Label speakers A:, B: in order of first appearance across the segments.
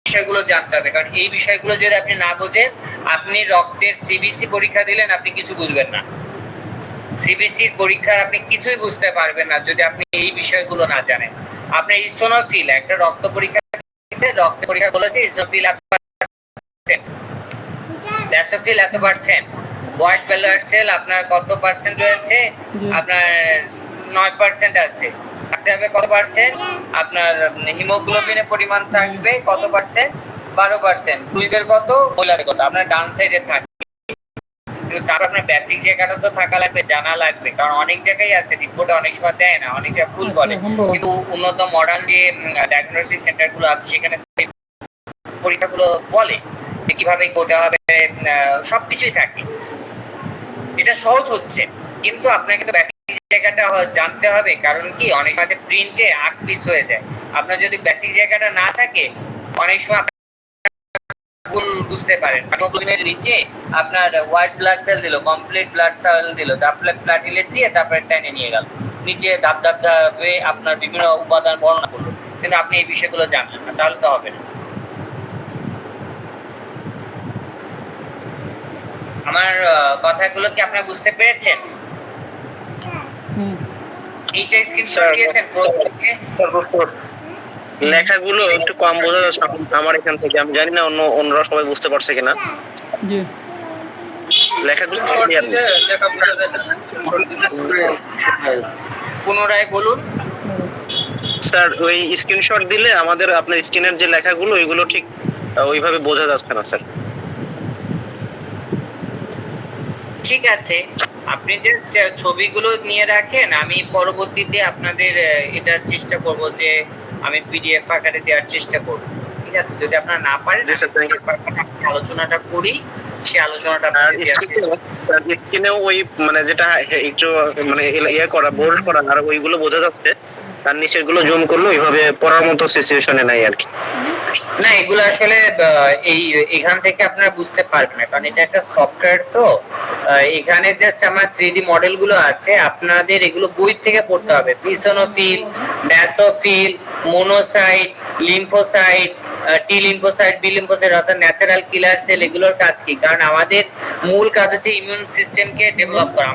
A: বিষয়গুলো জানতে হবে, কারণ এই বিষয়গুলো যদি আপনি না বোঝেন, আপনি রক্তের সিবিসি পরীক্ষা দিলেন, আপনি কিছু বুঝবেন না। সিবিসির পরীক্ষা আপনি কিছুই বুঝতে পারবেন না যদি আপনি এই বিষয়গুলো না জানেন। আপনি ইসোনোফিল একটা রক্ত পরীক্ষা দিয়েছে, রক্ত পরীক্ষা বলেছে ইসোনোফিল এত পার্সেন্ট, ব্যাসোফিল এত পার্সেন্ট, হোয়াইট ব্লাড সেল আপনার কত পার্সেন্ট রয়েছে, আপনার 9% আছে, থাকতে হবে কত পার্সেন্ট, আপনার হিমোগ্লোবিনের পরিমাণ থাকবে কত পার্সেন্ট, 12%, পুরুষদের কত, মহিলাদের কত, আপনার ডান সাইডে থাকে। তারপর আপনার বেসিক জায়গাটা তো থাকা লাগবে, জানা লাগবে, কারণ অনেক জায়গায় আছে রিপোর্টে অনেক সময় দেয় না, অনেক জায়গায় ভুল বলে, কিন্তু উন্নত মডার্ন যে ডায়াগনস্টিক সেন্টারগুলো আছে সেখানে পরীক্ষাগুলো বলে যে কিভাবে করতে হবে, সবকিছুই থাকে। এটা সহজ হচ্ছে, কিন্তু আপনাকে তো বেসিক জায়গাটা জানতে হবে, কারণ কি অনেক সময় প্রিন্টে আগ পিস হয়ে যায়। আপনার যদি বেসিক জায়গাটা না থাকে, অনেক সময় ভুল বুঝতে পারেন। হিমোগ্লোবিনের নিচে আপনার হোয়াইট ব্লাড সেল দিল, কমপ্লিট ব্লাড সেল দিল, তারপরে প্লাটিলেট দিয়ে তারপরে টেনে নিয়ে গেল, নিচে ধাপ ধাপ ধাপে আপনার বিভিন্ন উপাদান বর্ণনা করলো, কিন্তু আপনি এই বিষয়গুলো জানলেন না, তাহলে তো হবে না। আমার কথাগুলো কি আপনি বুঝতে পেরেছেন? এইটা স্ক্রিনশট দিয়েছেন প্রত্যেককে?
B: লেখাগুলো একটু কম বোঝা যাচ্ছে আমার এখান থেকে, আমি জানি না অন্যরা সবাই বুঝতে পারছে কিনা।
C: জি,
B: লেখাগুলো
A: পুনরায় বলুন
B: স্যার। ওই স্ক্রিনশট দিলে আমাদের আপনার স্ক্রিনের যে লেখাগুলো ওইগুলো ঠিক ওইভাবে বোঝা যাচ্ছে না স্যার।
A: ঠিক আছে, আপনি জাস্ট ছবিগুলো নিয়ে রাখেন, আমি পরবর্তীতে আপনাদের এটার চেষ্টা করব যে আমি পিডিএফ আকারে দেওয়ার চেষ্টা করব। ঠিক আছে, যদি আপনারা না পারেন আলোচনাটা করি, সেই আলোচনাটা
B: স্ক্রিনেও ওই মানে যেটা একটু মানে ইয়ে করা বোল্ড করা আর ওইগুলো বোঝা যাচ্ছে, তার নিচের গুলো জুম করলে ওইভাবে পড়ার মতো সিচুয়েশনে নাই আর কি।
A: না, এগুলো আসলে এই এখান থেকে আপনারা বুঝতে পারবেন না, কারণ এটা একটা সফটওয়্যার, তো এখানে জাস্ট আমার 3D মডেল গুলো আছে, আপনাদের এগুলো বই থেকে পড়তে হবে। Eosinophil, basophil, monocyte, lymphocyte, T lymphocyte, B lymphocyte অর্থাৎ ন্যাচারাল কিলার সেল, এগুলোর কাজ কি? কারণ আমাদের মূল কাজ হচ্ছে ইমিউন সিস্টেমকে ডেভেলপ করা।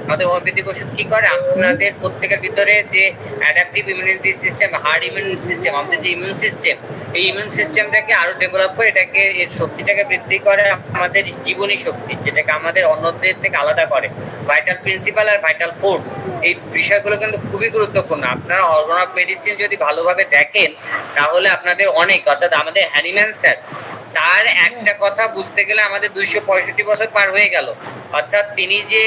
A: আমাদের হোমিওপ্যাথিক ওষুধ কি করে, আপনাদের প্রত্যেকের ভিতরে যে adaptive immunity system, hard immune system, আমাদের যে ইমিউন সিস্টেম, এই ইমিউন সিস্টেমটাকে আরো ডেভেলপ করে, এটাকে এর শক্তিটাকে বৃদ্ধি করে, আমাদের জীবনী শক্তি, যেটাকে আমাদের অন্যদের থেকে আলাদা করে, ভাইটাল প্রিন্সিপাল আর ভাইটাল ফোর্স। এই বিষয়গুলো কিন্তু খুবই গুরুত্বপূর্ণ। আপনারা অর্গান অফ মেডিসিন যদি ভালোভাবে দেখেন, তাহলে আপনাদের অনেক, অর্থাৎ আমাদের হ্যানিম্যান স্যার, তার একটা কথা বুঝতে গেলে আমাদের 265 বছর পার হয়ে গেল। অর্থাৎ তিনি যে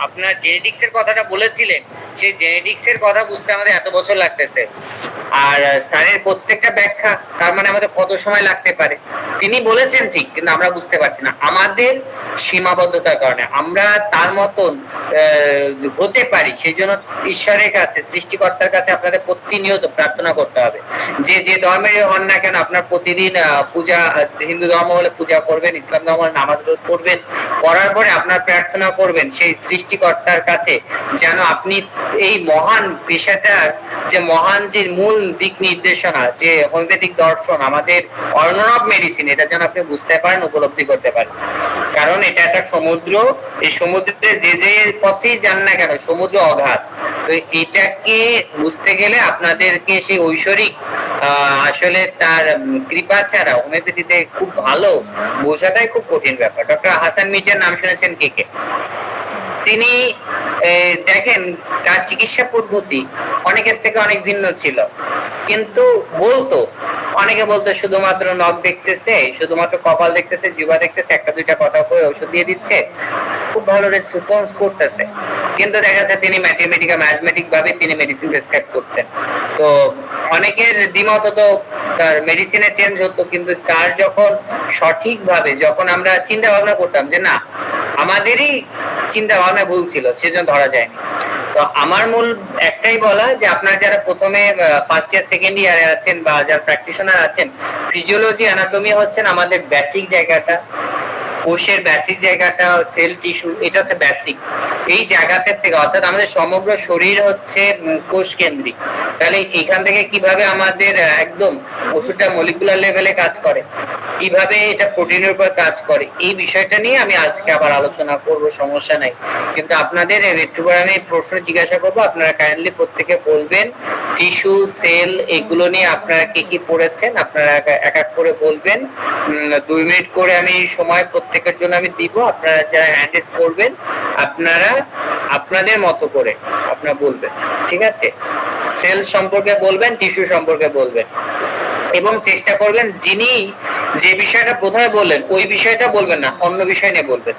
A: আপনার জেনেটিক্স এর কথাটা বলেছিলেন, সেই জেনেটিক্স এর কথা বুঝতে আমাদের এত বছর লাগতেছে, আর স্যারের প্রত্যেকটা ব্যাখ্যা, তার মানে আমাদের কত সময় লাগতে পারে। তিনি বলেছেন ঠিক, কিন্তু আমরা বুঝতে পারছি না আমাদের সীমাবদ্ধতার কারণে। আমরা তার মতন হতে পারি, সেই জন্য ঈশ্বরের কাছে, সৃষ্টিকর্তার কাছে আপনাদের প্রতিনিয়ত প্রার্থনা করতে হবে। যে যে ধর্মেরই হন না কেন, আপনার প্রতিদিন পূজা, হিন্দু ধর্ম হলে পূজা করবেন, ইসলাম ধর্ম হলে নামাজ পড়বেন, করার পরে আপনার প্রার্থনা করবেন সেই সৃষ্টিকর্তার কাছে, যেন আপনি এই মহান পেশাটার যে মহান যে মূল দিক নির্দেশনা, যে হোমিওপ্যাথিক দর্শন, আমাদের অর্গান অফ মেডিসিন, এটা যেন আপনি বুঝতে পারেন, উপলব্ধি করতে পারেন। কারণ এটা একটা সমুদ্র, এই সমুদ্রে যে যে পথেই যান না কেন, সমুদ্র অগাধ। তো এটাকে বুঝতে গেলে আপনাদেরকে সেই ঐশ্বরিক আসলে তার কৃপা ছাড়া হোমিওপ্যাথিতে খুব ভালো বোঝাটাই খুব কঠিন ব্যাপার। ডক্টর হাসান মির্জার নাম শুনেছেন কে কে? তিনি দেখেন তার চিকিৎসা পদ্ধতি অনেকের থেকে অনেক ভিন্ন ছিল, কিন্তু বলতো, অনেকে বলতো শুধুমাত্র নখ দেখতেছে, শুধুমাত্র কপাল দেখতেছে, জিহ্বা দেখতেছে, একটা দুইটা কথা কয়ে ওষুধ দিয়ে দিচ্ছে, খুব ভালো রেসপন্স করতেছে, কিন্তু দেখা যাচ্ছে তিনি ম্যাথমেটিক ভাবে তিনি মেডিসিন প্রেসক্রাইব করতেন। তো অনেকের দ্বিমত তো তার মেডিসিনে চেঞ্জ হতো, কিন্তু তার যখন সঠিকভাবে যখন আমরা চিন্তা ভাবনা করতাম যে না, আমাদেরই চিন্তা ভাবনা ভুল ছিল, সেজন্য ধরা যায়নি। তো আমার মূল একটাই বলা, যে আপনারা যারা প্রথমে ফার্স্ট ইয়ার সেকেন্ড ইয়ারে আছেন বা যারা প্র্যাকটিশনার আছেন, ফিজিওলজি অ্যানাটমি হচ্ছেন আমাদের বেসিক জায়গাটা, কোষের বেসিক জায়গাটা, সেল টিস্যু, এটা হচ্ছে বেসিক। এই জায়গাতে থেকে, অর্থাৎ আমাদের সমগ্র শরীর হচ্ছে কোষ কেন্দ্রিক, তাহলে এখান থেকে কিভাবে আমাদের একদম ওষুধটা মলিকুলার লেভেলে কাজ করে, কিভাবে এটা প্রোটিনের উপর কাজ করে, এই বিষয়টা নিয়ে আমি আজকে আবার আলোচনা করব, সমস্যা নাই। কিন্তু আপনাদের একটু পরে আমি প্রশ্ন জিজ্ঞাসা করবো, আপনারা কাইন্ডলি প্রত্যেকে বলবেন টিস্যু, সেল, এগুলো নিয়ে আপনারা কি কি পড়েছেন, আপনারা এক এক করে বলবেন। 2 মিনিট করে আমি সময় প্রত্যেকের জন্য আমি দিব, আপনারা যারা হ্যান্ড রেজ করবেন আপনারা আপনাদের মতো করে আপনারা বলবেন, ঠিক আছে? সেল সম্পর্কে বলবেন, টিস্যু সম্পর্কে বলবেন, এবং চেষ্টা করবেন যিনি যে বিষয়টা প্রথমে বললেন ওই বিষয়টা বলবেন না, অন্য বিষয় নিয়ে বলবেন।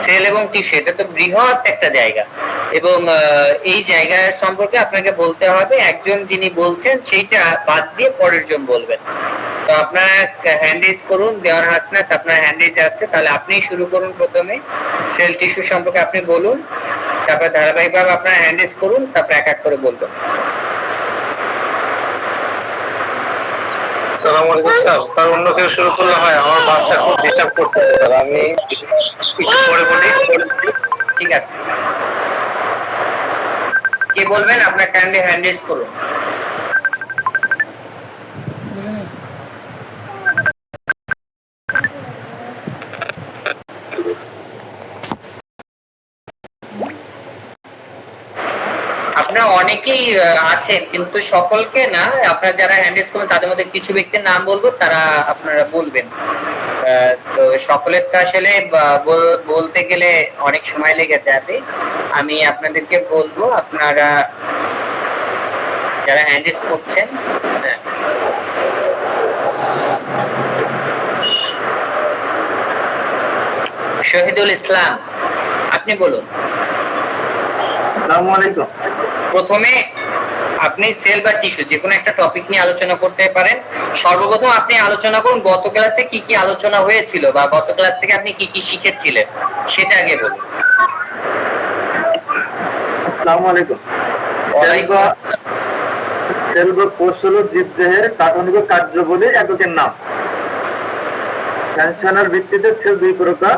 A: সেল এবং টিস্যু এটা তো বৃহৎ একটা জায়গা, এবং এই জায়গা সম্পর্কে আপনাকে বলতে হবে, একজন যিনি বলছেন সেইটা বাদ দিয়ে পরের জন বলবেন। তো আপনারা হ্যান্ড রেজ করুন। দেওয়ান হাসনাত, আপনার হ্যান্ড রেজ আছে, তাহলে আপনিই শুরু করুন। প্রথমে সেল টিস্যু সম্পর্কে আপনি বলুন, তারপর ধারাবাহিকভাবে আপনারা হ্যান্ড রেজ করুন, তারপর এক এক করে বলবেন।
B: আসসালামু আলাইকুম স্যার। স্যার অন্য কেউ শুরু করলে হয়, আমার বাচ্চা খুব ডিস্টার্ব করতেছে স্যার, আমি একটু পরে বলি।
A: ঠিক আছে, কে বলবেন? আপনার কাইন্ডলি হ্যান্ড রেজ করুন। আপনারা অনেকেই আছেন, কিন্তু সকলকে না, আপনারা যারা হ্যান্ড রেজ করবেন তাদের মধ্যে কিছু ব্যক্তির নাম বলবো, তারা আপনারা বলবেন। তো সকলের তো আসলে বলতে গেলে অনেক সময় লেগে যাবে। আমি আপনাদেরকে বলবো, আপনারা যারা হ্যান্ড রেজ করছেন, হ্যাঁ, শহীদুল ইসলাম, আপনি বলুন।
C: আসসালামু আলাইকুম।
A: প্রথমে আপনি সেল বা টিস্যু যে কোনো একটা টপিক নিয়ে আলোচনা করতে পারেন। সর্বপ্রথম আপনি আলোচনা করুন গত ক্লাসে কি কি আলোচনা হয়েছিল, বা গত ক্লাস থেকে আপনি কি কি শিখেছিলেন সেটা আগে বলুন।
C: আসসালামু আলাইকুম। সেল বা কোষ হলো জীবদেহের কাঠামোগত কার্যাবলী এককের নাম। ফাংশনাল ভিত্তিতে সেল দুই প্রকার: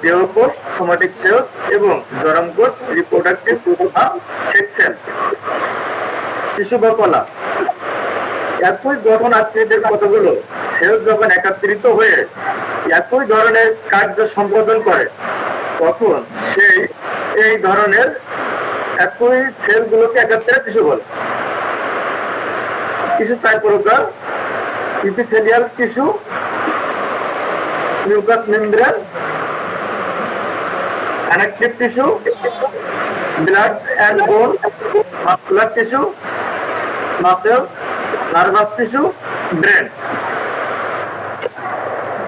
C: দেহকোষ সোমাটিক সেলস এবং জরম কোষ রিপ্রোডাক্টিভ বা সেক্স সেল। টিস্যু বা কলা একই গঠন আকৃতির কতগুলো সেল যখন একত্রিত হয়ে একই ধরনের কার্য সম্পাদন করে তখন এই ধরনের একই সেলগুলোকে একত্রে টিস্যু বলে। টিস্যু চার প্রকার: epithelial tissue, mucous membrane, connective tissue, blood and bone, muscular tissue, muscles, nervous tissue, brain.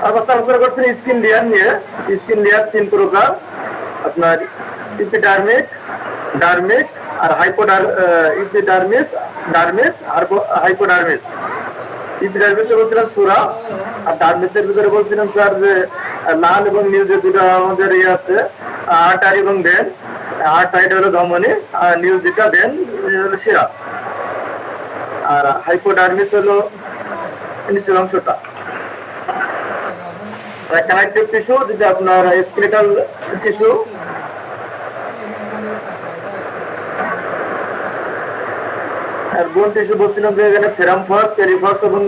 C: আবার আলোচনা করছেন স্কিন লেয়ার নিয়ে। স্কিন লেয়ার তিন প্রকার: আপনার ইপিডার্মিক, ডার্মিক আর ইপিডার্মিস, ডার্মিস আর হাইপোডার্মিস। ইপিডার্মিসে বলছিলাম সুরা, আর ডার্মিসের ভিতরে বলছিলাম স্যার যে লাল এবং নীল যে দুটো আমাদের ইয়ে আছে, আর্টারি এবং ভেন। আর্টারি হলো ধমনী, আর নীল যেটা ভেন হলো শিরা। আর হাইপোডার্মিস হলো নিচের অংশটা। কানেকটিভ টিস্যু যেটা আপনার স্কেলেটাল টিস্যু, আর বোন টিস্যু বলছিলাম যে এখানে ফেরামফস, পেরিফস এবং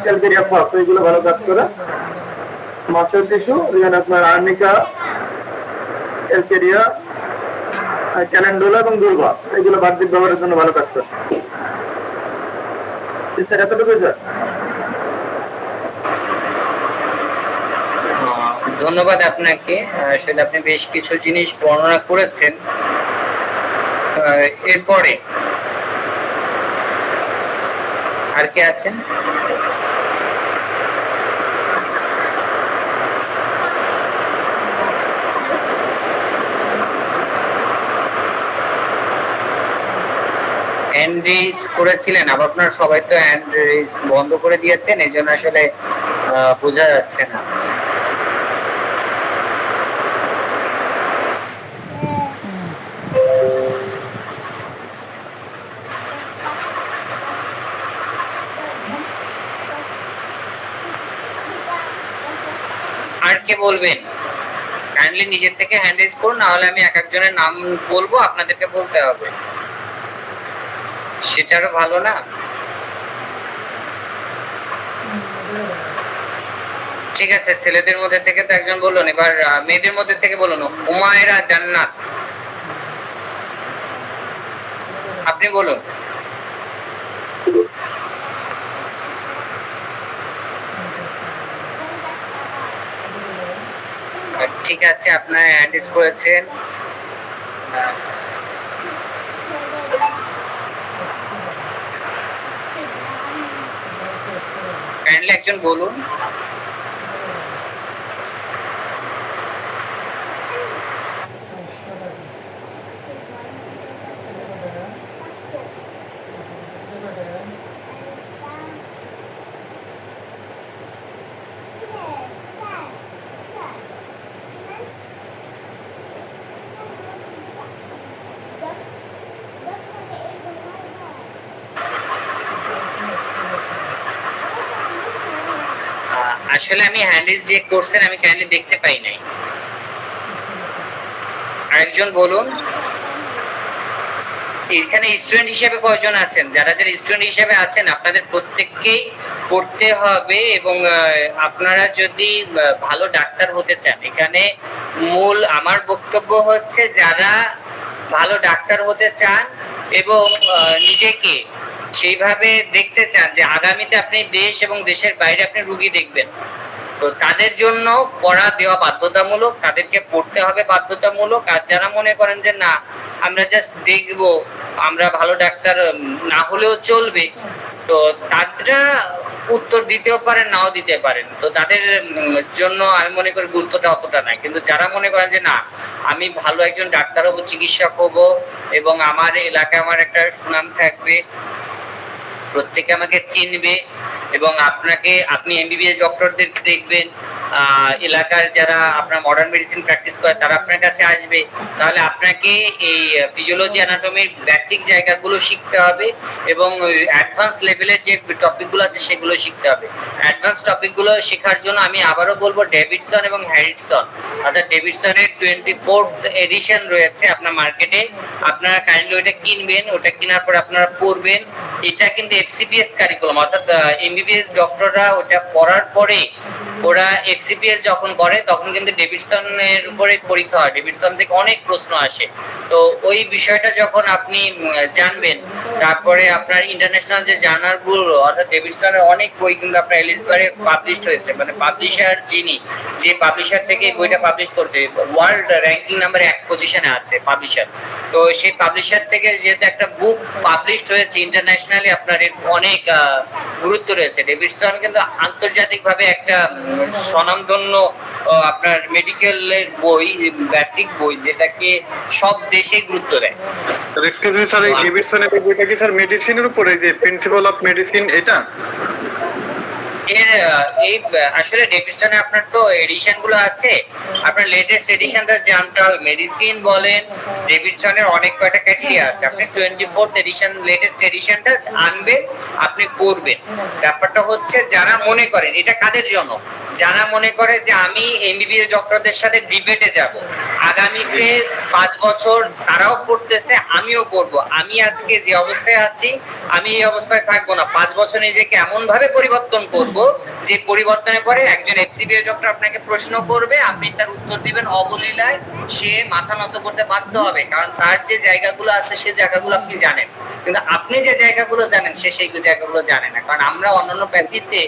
C: ক্যালকেরিয়া ফস, এইগুলো ভালো কাজ করে। মাসেল টিস্যু যেখানে আপনার আর্নিকা, ক্যালকেরিয়া, ক্যালেন্ডুলা এবং দুর্বা, এগুলো বাহ্যিক ব্যবহারের জন্য ভালো কাজ করে। স্যার এতটুকুই স্যার।
A: ধন্যবাদ আপনাকে। আসলে আপনি বেশ কিছু জিনিস বর্ণনা করেছেন। এরপরে আর কে আছেন? হ্যান্ড রেজ করেছিলেন, আবার আপনারা সবাই তো হ্যান্ড রেজ বন্ধ করে দিয়েছেন, এই জন্য আসলে বোঝা যাচ্ছে না। আর কে বলবেন? কাইন্ডলি নিজের থেকে হ্যান্ড রেজ করুন, না হলে আমি এক একজনের নাম বলবো, আপনাদেরকে বলতে হবে, সেটারও ভালো না? ঠিক আছে, ছেলেদের মধ্যে থেকে তো একজন বলুন, এবার মেয়েদের মধ্যে থেকে বলুন। হুমায়রা জান্নাত, আপনি বলুন। ঠিক আছে, আপনার হ্যান্ড রেজ করেছেন। কাইন্ডলি একজন বলুন। আসলে আমি হ্যান্ড রেজ যে করছেন আমি কাইন্ডলি দেখতে পাই নাই, আরেকজন বলুন। এখানে স্টুডেন্ট হিসেবে কয়জন আছেন? যারা যারা স্টুডেন্ট হিসেবে আছেন আপনাদের প্রত্যেককেই পড়তে হবে, এবং আপনারা যদি ভালো ডাক্তার হতে চান, এখানে মূল আমার বক্তব্য হচ্ছে যারা ভালো ডাক্তার হতে চান এবং নিজেকে সেইভাবে দেখতে চান যে আগামীতে আপনি দেশ এবং দেশের বাইরে আপনি রুগী দেখবেন, তো তাদের জন্য পড়া দেওয়া বাধ্যতামূলক, তাদেরকে পড়তে হবে বাধ্যতামূলক। আর যারা মনে করেন যে না আমরা জাস্ট দেখবো, আমরা ভালো ডাক্তার না হলেও চলবে, তো তারা উত্তর দিতেও পারেন, নাও দিতে পারেন, তো তাদের জন্য আমি মনে করি গুরুত্বটা অতটা নাই। কিন্তু যারা মনে করেন যে না আমি ভালো একজন ডাক্তার হবো, চিকিৎসক হবো, এবং আমার এলাকায় আমার একটা সুনাম থাকবে, প্রত্যেকে আমাকে চিনবে, এবং আপনি এমবিবিএস ডক্টরদেরকে দেখবেন, এলাকার যারা আপনার মডার্ন মেডিসিন প্র্যাকটিস করে তারা আপনার কাছে আসবে, তাহলে আপনাকে এই ফিজিওলজি অ্যানাটমির বেসিক জায়গাগুলো শিখতে হবে, এবং অ্যাডভান্স লেভেলের যে টপিকগুলো আছে সেগুলো শিখতে হবে। অ্যাডভান্স টপিকগুলো শেখার জন্য আমি আবারও বলবো ডেভিডসন এবং হ্যারিসন, অর্থাৎ ডেভিডসনের 24th এডিশন রয়েছে আপনার মার্কেটে, আপনারা কাইন্ডলি ওটা কিনবেন, ওটা কেনার পর আপনারা পড়বেন। এটা কিন্তু এফসিপিএস কারিকুলাম, অর্থাৎ এমবিবিএস ডক্টররা ওটা পড়ার পরে ওরা এফসিপিএস যখন করে তখন কিন্তু ডেভিডসনের উপরে পরীক্ষা হয়, ডেভিডসন থেকে অনেক প্রশ্ন আসে, তো ওই বিষয়টা যখন আপনি জানবেন, তারপরে আপনার ইন্টারন্যাশনাল যে জার্নালগুলো, অর্থাৎ ডেভিডসনের অনেক বই কিন্তু আপনার এলিসবারে পাবলিশড হয়েছে, মানে পাবলিশার যে পাবলিশার থেকে এই বইটা পাবলিশ করছে, ওয়ার্ল্ড র্যাঙ্কিং নাম্বার 1 পজিশনে আছে পাবলিশার, তো সেই পাবলিশার থেকে যেহেতু একটা বুক পাবলিশড হয়েছে ইন্টারন্যাশনালি, আপনার এর অনেক গুরুত্ব রয়েছে। ডেভিডসন কিন্তু আন্তর্জাতিকভাবে একটা স্বনামধন্য আপনার মেডিকেলের বই, বেসিক বই, যেটাকে সব দেশে গুরুত্ব দেয়।
D: এক্সকিউজ মি স্যার, এই ডেভিডসনের বইটা কি স্যার মেডিসিনের উপরে, যে প্রিন্সিপাল অফ মেডিসিন, এটা?
A: এই আসলে ডেভিডসনে আপনার তো এডিশন গুলো আছে, আপনার লেটেস্ট এডিশনটা জানতে হবে। মেডিসিন বলেন, ডেভিডসনের অনেক কয়টা ক্যাটেগরি আছে, আপনি 24th এডিশন লেটেস্ট এডিশনটা আনবেন, আপনি পড়বেন। ব্যাপারটা হচ্ছে যারা মনে করেন, এটা কাদের জন্য, যারা মনে করে যে আমি এমবিবিএস ডক্টরদের সাথে ডিবেটে যাব, আগামীতে 5 বছর তারাও পড়তেছে আমিও পড়বো, আমি আজকে যে অবস্থায় আছি আমি এই অবস্থায় থাকবো না, 5 বছর নিজেকে এমন ভাবে পরিবর্তন করব যে পরিবর্তনের পরে একজন এফসিপিএস ডক্টর আপনাকে প্রশ্ন করবে, আপনি তার উত্তর দিবেন অবলীলায়, সে মাথা নত করতে বাধ্য হবে, কারণ তার যে জায়গাগুলো আছে সে জায়গাগুলো আপনি জানেন, কিন্তু আপনি যে জায়গাগুলো জানেন সে সেই জায়গাগুলো জানে না, কারণ আমরা অন্যান্য প্যাথিতে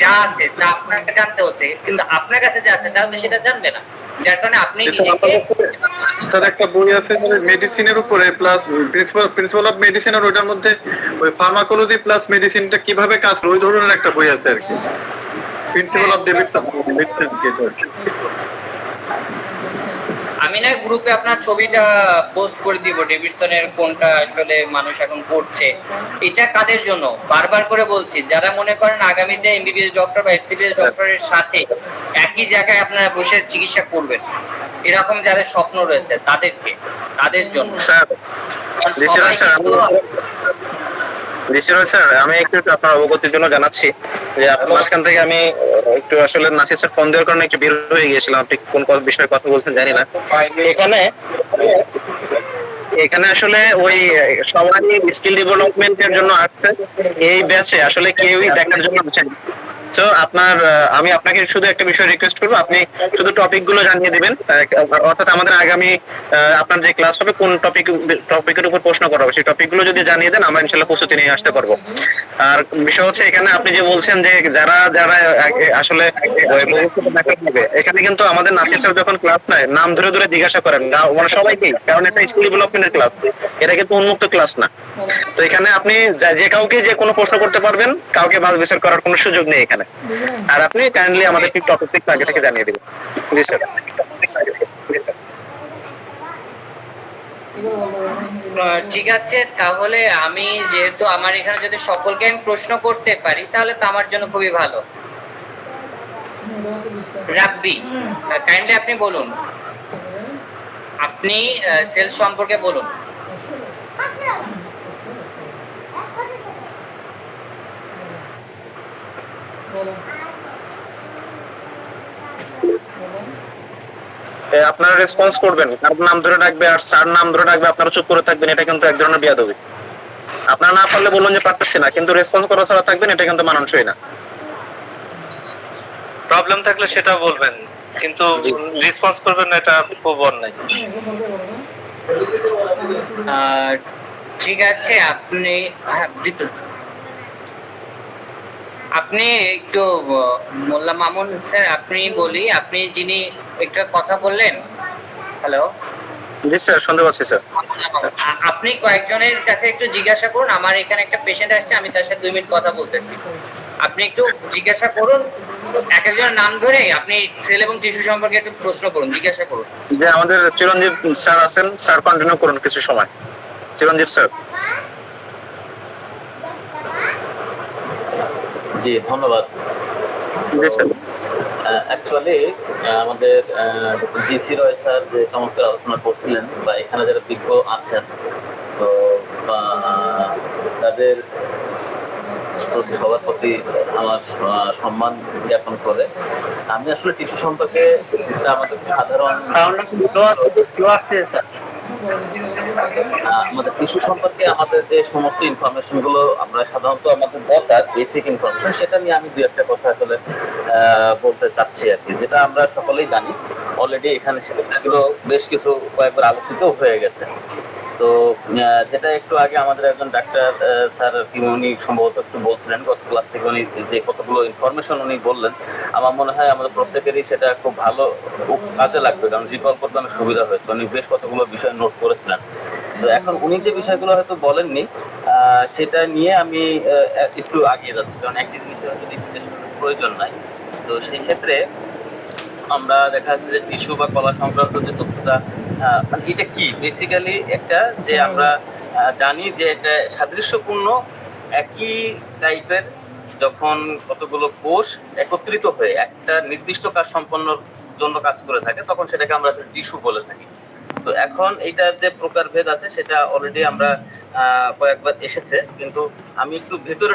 A: যা আছে তা আপনাকে জানতে হচ্ছে, কিন্তু আপনার কাছে যা আছে তাহলে সেটা জানবে না, যার কারণে আপনি নিজেকে।
D: স্যার একটা বই আছে মেডিসিনের উপরে প্লাস প্রিন্সিপাল অফ মেডিসিন, আর ওইটার মধ্যে ওই ফার্মাকোলজি প্লাস মেডিসিনটা কিভাবে কাজ করে ওই ধরনের একটা বই আছে আর কি, প্রিন্সিপাল অফ ডেভিডসন মেডিসিন।
A: আমি না গ্রুপে আপনার ছবিটা পোস্ট করে দিব, ডেভিডসনের কোনটা আসলে মানুষ এখন পড়ছে। এটা কাদের জন্য বারবার করে বলছি, যারা মনে করেন আগামীতে এমবিবিএস ডক্টর বা এফসিপিএস ডক্টরের সাথে একই জায়গায় আপনারা বসে চিকিৎসা করবেন, এরকম যাদের স্বপ্ন রয়েছে তাদের জন্য।
D: স্যার
B: নিশ্চয়ই স্যার, আমি একটু আপনার অবগতির জন্য জানাচ্ছি যে আপনার মাঝখান থেকে আমি একটু আসলে নাসির স্যার ফোন দেওয়ার কারণে একটু বের হয়ে গিয়েছিলাম, আপনি কোন বিষয়ে কথা বলছেন জানি না। এখানে এখানে আসলে ওই সবারই স্কিল ডেভেলপমেন্টের জন্য আসছে, এই ব্যাচে আসলে কেউই দেখার জন্য আসেন। তো আপনার আমি আপনাকে শুধু একটা বিষয় রিকোয়েস্ট করবো, আপনি শুধু টপিক গুলো জানিয়ে দিবেন, অর্থাৎ আমাদের আগামী আপনার যে ক্লাস হবে কোন টপিকের উপর প্রশ্ন করা হবে সেই টপিক গুলো যদি জানিয়ে দেন আমরা ইনশাল্লাহ প্রস্তুতি নিয়ে আসতে পারবো। আর বিষয় হচ্ছে এখানে আপনি যে বলছেন যে যারা যারা আসলে ভবিষ্যতে দেখা হবে, এখানে কিন্তু আমাদের নাসির স্যার যখন ক্লাস নেয় নাম ধরে ধরে জিজ্ঞাসা করেন মানে সবাইকেই, কারণ এটা স্কিল ডেভেলপমেন্টের ক্লাস, এটা কিন্তু উন্মুক্ত ক্লাস না। তো এখানে আপনি যে কাউকে যে কোনো প্রশ্ন করতে পারবেন, কাউকে বাদ বিচার করার কোনো সুযোগ নেই এখানে। আর আপনি কাইন্ডলি আমাদের ঠিক টপিক আগে থেকে জানিয়ে দিবেন। জি স্যার।
A: ঠিক আছে, তাহলে আমি যেহেতু আমার এখানে যদি সকলকে আমি প্রশ্ন করতে পারি তাহলে তো আমার জন্য খুবই ভালো। রাব্বি, কাইন্ডলি আপনি বলুন, আপনি সেলস সম্পর্কে বলুন।
B: আপনারা রেসপন্স করবেন, কার নাম ধরে ডাকবে আর স্যার নাম ধরে ডাকবে আপনারা চুপ করে থাকবেন, এটা কিন্তু এক ধরনের বেয়াদবি। আপনারা না পারলে বলুন যে পারতেছি না, কিন্তু রেসপন্স করা ছাড়া থাকবেন, এটা কিন্তু মানানসই না।
E: প্রবলেম থাকলে সেটা বলবেন, কিন্তু রেসপন্স করবেন না, এটা খুব অন্যায়।
A: ঠিক আছে, আপনি বিতুল, আপনি একটু মোল্লা মামুন স্যার, আপনি বলি, আপনি যিনি একটু কথা বললেন। হ্যালো,
B: জি স্যার, শুনতে পাচ্ছি স্যার।
A: আপনি কয়েকজনের কাছে একটু জিজ্ঞাসা করুন, আমার এখানে একটা পেশেন্ট আসছে, আমি তার সাথে 2 মিনিট কথা বলতেছি। আপনি একটু জিজ্ঞাসা করুন, এক একজনের নাম ধরে আপনি সেল এবং টিস্যু সম্পর্কে একটু প্রশ্ন করুন, জিজ্ঞাসা করুন।
B: যে আমাদের চিরঞ্জীব স্যার আছেন, স্যার কন্টিনিউ করুন কিছু সময়। চিরঞ্জীব স্যার।
F: জি ধন্যবাদ।
B: জি স্যার।
F: অ্যাকচুয়ালি আমাদের জিসি রয় স্যার যে চমৎকার আলোচনা করছিলেন, বা এখানে যারা বিজ্ঞ আছেন, তো তাদের সবার প্রতি আমার সম্মান জ্ঞাপন করে। আমি আসলে টিস্যু সম্পর্কে আমাদের সাধারণ আমাদের টিস্যু সম্পর্কে আমাদের যে সমস্ত ইনফরমেশন গুলো আমরা সাধারণত আমাদের দরকার বেসিক ইনফরমেশন, সেটা নিয়ে আমি 2-1টা কথা আসলে বলতে চাচ্ছি আর কি, যেটা আমরা সকলেই জানি অলরেডি। এখানে সেগুলো বেশ কিছু কয়েকবার আলোচিত হয়ে গেছে। তো যেটা একটু আগে আমাদের একজন ডাক্তার স্যার উনি সম্ভবত একটু বলছিলেন, গত ক্লাস থেকে উনি যে কতগুলো ইনফরমেশন উনি বললেন, আমার মনে হয় আমাদের প্রত্যেকেরই সেটা খুব ভালো কাজে লাগবে, কারণ রিকল করতে অনেক সুবিধা হয়েছে। উনি বেশ কতগুলো বিষয় নোট করেছিলেন। তো এখন উনি যে বিষয়গুলো হয়তো বলেননি সেটা নিয়ে আমি একটু আগিয়ে যাচ্ছি, কারণ একটি জিনিসের হয়তো প্রয়োজন নাই। তো সেই ক্ষেত্রে আমরা দেখা যাচ্ছে যে টিস্যু বা কলা সংক্রান্ত যে তথ্যটা, মানে এটা কি বেসিক্যালি একটা, যে আমরা জানি যে এটা সাদৃশ্যপূর্ণ একই টাইপের, যখন কতগুলো কোষ একত্রিত হয়ে একটা নির্দিষ্ট কাজ সম্পন্নর জন্য কাজ করে থাকে, তখন সেটাকে আমরা টিস্যু বলে থাকি। তো এখন এইটার যে প্রকারভেদ আছে সেটা অলরেডি আমরা কয়েকবার এসেছে, কিন্তু আমি একটু ভেতরে